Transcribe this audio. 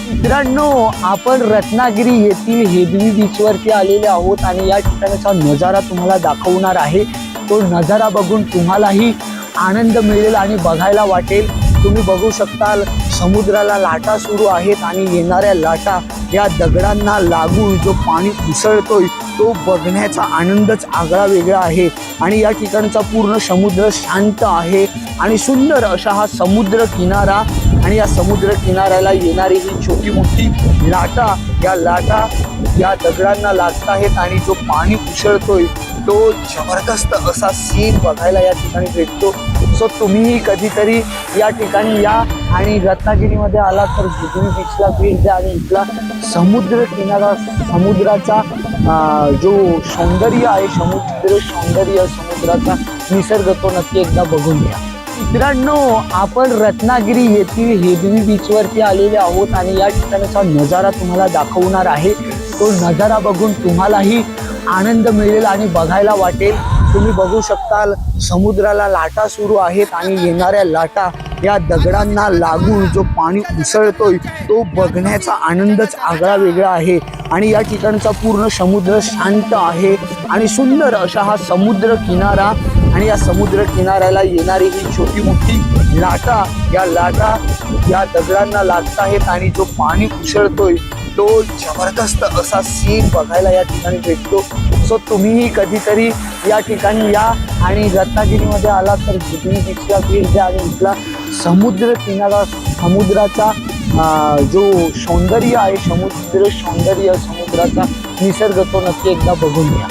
मित्रांनो, आपण रत्नागिरी येथील हेदवी बीचवरती आलेले आहोत आणि या ठिकाणचा नजारा तुम्हाला दाखवणार आहे। तो नजारा बघून तुम्हालाही आनंद मिळेल आणि बघायला वाटेल। तुम्ही बघू शकताल समुद्राला लाटा सुरू आहेत आणि येणाऱ्या लाटा या दगडांना लागून जो पाणी उसळतोय तो बघण्याचा आनंदच आगळा वेगळा आहे। आणि या ठिकाणचा पूर्ण समुद्र शांत आहे आणि सुंदर असा हा समुद्र किनारा आणि या समुद्र किनाऱ्याला येणारी ही छोटी मोठी लाटा या दगडांना लागत आहेत आणि जो पाणी उसळतोय तो जबरदस्त असा सीन बघायला या ठिकाणी भेटतो। सो तुम्हीही कधीतरी या ठिकाणी या आणि रत्नागिरीमध्ये आला तर हेदवी बीचला भेट द्या आणि इथला समुद्र किनारा समुद्राचा जो सौंदर्य आहे समुद्राचा निसर्ग तो नक्की एकदा बघून घ्या। मित्रांनो, आपण रत्नागिरी येथील हेदवी बीचवरती आलेले आहोत आणि या ठिकाणचा नजारा तुम्हाला दाखवणार आहे। तो नजारा बघून तुम्हालाही आनंद मिळेल आणि बघायला वाटेल। तुम्ही बघू शकताल समुद्राला लाटा सुरू आहेत आणि येणाऱ्या लाटा या दगडांना लागून जो पाणी उसळतोय तो बघण्याचा आनंदच आगळा वेगळा आहे। आणि या ठिकाणचा पूर्ण समुद्र शांत आहे आणि सुंदर असा हा समुद्र किनारा आणि या समुद्र किनाऱ्याला येणारी ही छोटी मोठी लाटा या दगडांना लागत आहेत आणि जो पाणी उसळतोय तो जबरदस्त असा सीन बघायला या ठिकाणी भेटतो। सो तुम्हीही कधीतरी या ठिकाणी या आणि रत्नागिरीमध्ये आला तर हेदवी बीचला भेट द्या आणि इथला समुद्र किनारा समुद्राचा जो सौंदर्य आहे समुद्राचा निसर्ग तो नक्की एकदा बघून घ्या।